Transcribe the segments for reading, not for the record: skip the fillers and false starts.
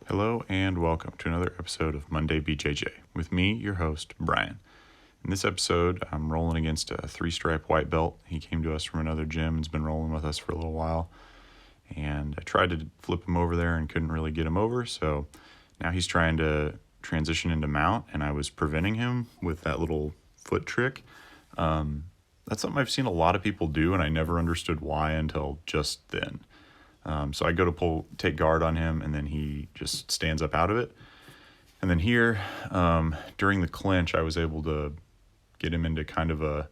Hello and welcome to another episode of Monday BJJ with me, your host, Brian. In this episode, I'm rolling against a 3-stripe white belt. He came to us from another gym and has been rolling with us for a little while. And I tried to flip him over there and couldn't really get him over. So now he's trying to transition into mount, and I was preventing him with that little foot trick. That's something I've seen a lot of people do, and I never understood why until just then. So I go to take guard on him, and then he just stands up out of it. And then here, during the clinch, I was able to get him into kind of a,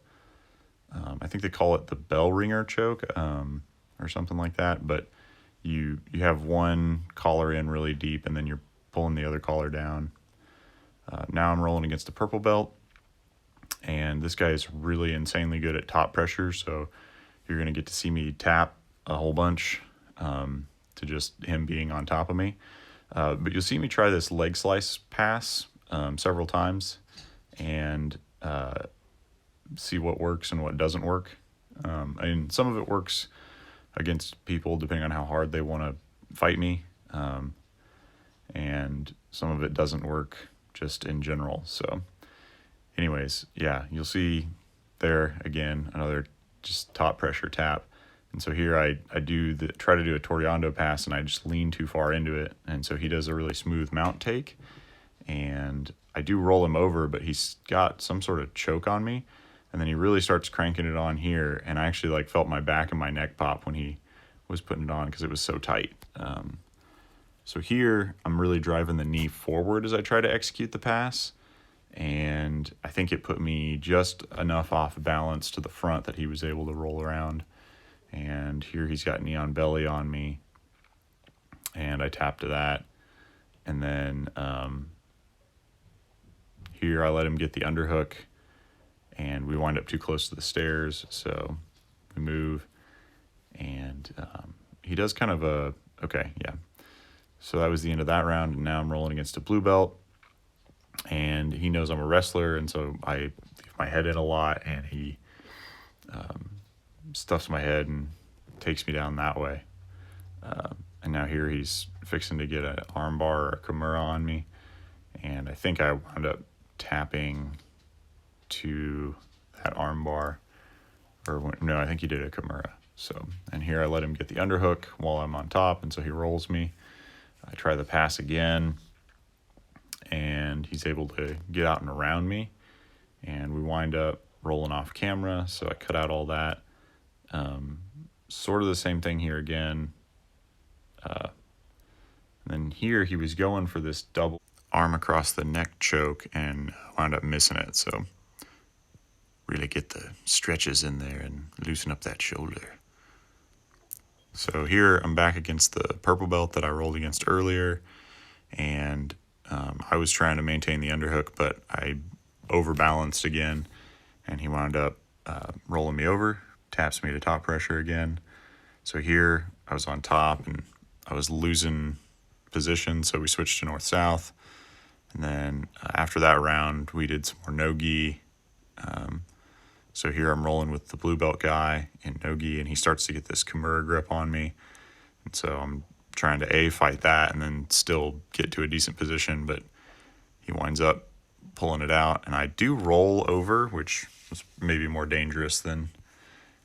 I think they call it the bell ringer choke, or something like that. But you have one collar in really deep, and then you're pulling the other collar down. Now I'm rolling against a purple belt, and this guy is really insanely good at top pressure. So you're going to get to see me tap a whole bunch. To just him being on top of me. But you'll see me try this leg slice pass several times and see what works and what doesn't work. Some of it works against people depending on how hard they want to fight me. And some of it doesn't work just in general. So anyways, yeah, you'll see there again, another just top pressure tap. And so here I try to do a Toriando pass, and I just lean too far into it. And so he does a really smooth mount take, and I do roll him over, but he's got some sort of choke on me. And then he really starts cranking it on here, and I actually felt my back and my neck pop when he was putting it on because it was so tight. So here I'm really driving the knee forward as I try to execute the pass. And I think it put me just enough off balance to the front that he was able to roll around. And here he's got knee on belly on me, and I tap to that. And then here I let him get the underhook, and we wind up too close to the stairs, so we move. And he does kind of a, okay, yeah. So that was the end of that round, and now I'm rolling against a blue belt. And he knows I'm a wrestler, and so I leave my head in a lot, and he stuffs my head and takes me down that way. And now here he's fixing to get an arm bar or a Kimura on me. And I think I wound up tapping to that arm bar. No, I think he did a Kimura. So, and here I let him get the underhook while I'm on top, and so he rolls me. I try the pass again, and he's able to get out and around me. And we wind up rolling off camera, so I cut out all that. Sort of the same thing here again. And then here he was going for this double arm across the neck choke and wound up missing it. So really get the stretches in there and loosen up that shoulder. So here I'm back against the purple belt that I rolled against earlier. And I was trying to maintain the underhook, but I overbalanced again, and he wound up rolling me over. Taps me to top pressure again. So here I was on top and I was losing position, so we switched to north-south. And then after that round, we did some more no-gi. So here I'm rolling with the blue belt guy in no-gi, and he starts to get this Kimura grip on me. And so I'm trying to fight that and then still get to a decent position, but he winds up pulling it out. And I do roll over, which was maybe more dangerous than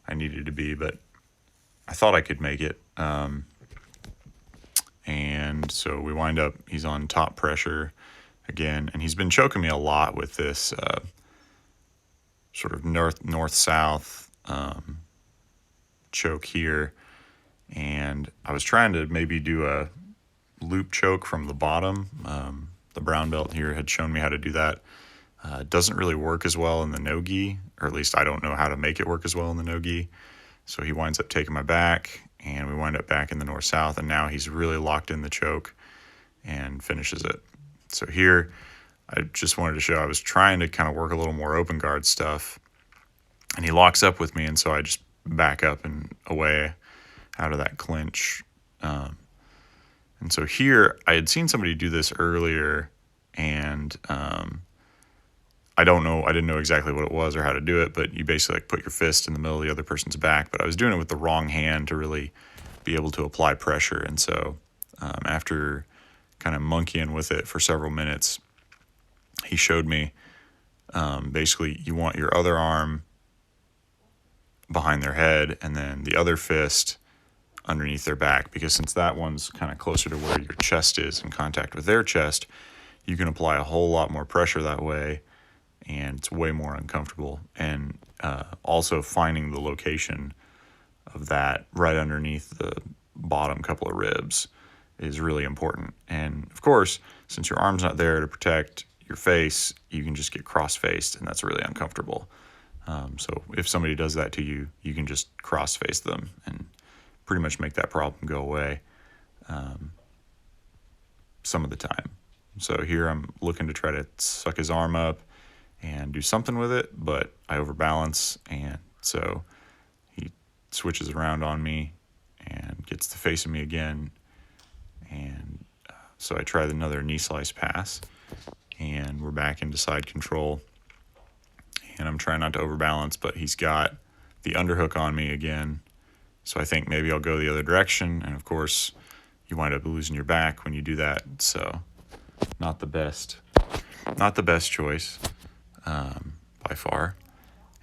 I needed to be, but I thought I could make it. And so we wind up, he's on top pressure again, and he's been choking me a lot with this sort of north-south choke here. And I was trying to maybe do a loop choke from the bottom. The brown belt here had shown me how to do that. It doesn't really work as well in the no-gi, or at least I don't know how to make it work as well in the no-gi. So he winds up taking my back, and we wind up back in the north-south, and now he's really locked in the choke and finishes it. So here, I just wanted to show I was trying to kind of work a little more open guard stuff, and he locks up with me, and so I just back up and away out of that clinch. And so here, I had seen somebody do this earlier, and I didn't know exactly what it was or how to do it, but you basically put your fist in the middle of the other person's back. But I was doing it with the wrong hand to really be able to apply pressure. And so after kind of monkeying with it for several minutes, he showed me basically you want your other arm behind their head and then the other fist underneath their back, because since that one's kind of closer to where your chest is in contact with their chest, you can apply a whole lot more pressure that way, and it's way more uncomfortable. And also finding the location of that right underneath the bottom couple of ribs is really important. And of course, since your arm's not there to protect your face, you can just get cross-faced, and that's really uncomfortable. So if somebody does that to you, you can just cross-face them and pretty much make that problem go away some of the time. So here I'm looking to try to suck his arm up and do something with it, but I overbalance, and so he switches around on me and gets the face of me again. And so I tried another knee slice pass, and we're back into side control. And I'm trying not to overbalance, but he's got the underhook on me again. So I think maybe I'll go the other direction. And of course, you wind up losing your back when you do that. So not the best choice by far.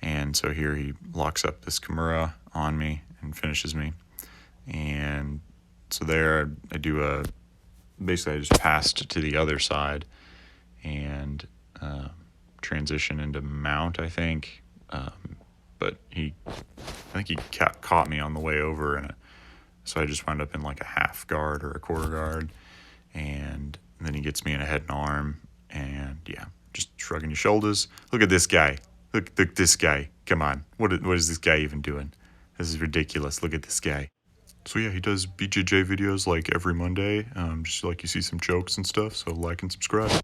And so here he locks up this Kimura on me and finishes me. And so there I do basically I just passed to the other side and transition into mount, I think. But I think he caught me on the way over, and so I just wound up in like a half guard or a quarter guard, and then he gets me in a head and arm, and yeah, just shrugging your shoulders. Look at this guy. Look at this guy. Come on. What is this guy even doing? This is ridiculous. Look at this guy. So yeah, he does BJJ videos like every Monday, just like you see some jokes and stuff, so like and subscribe.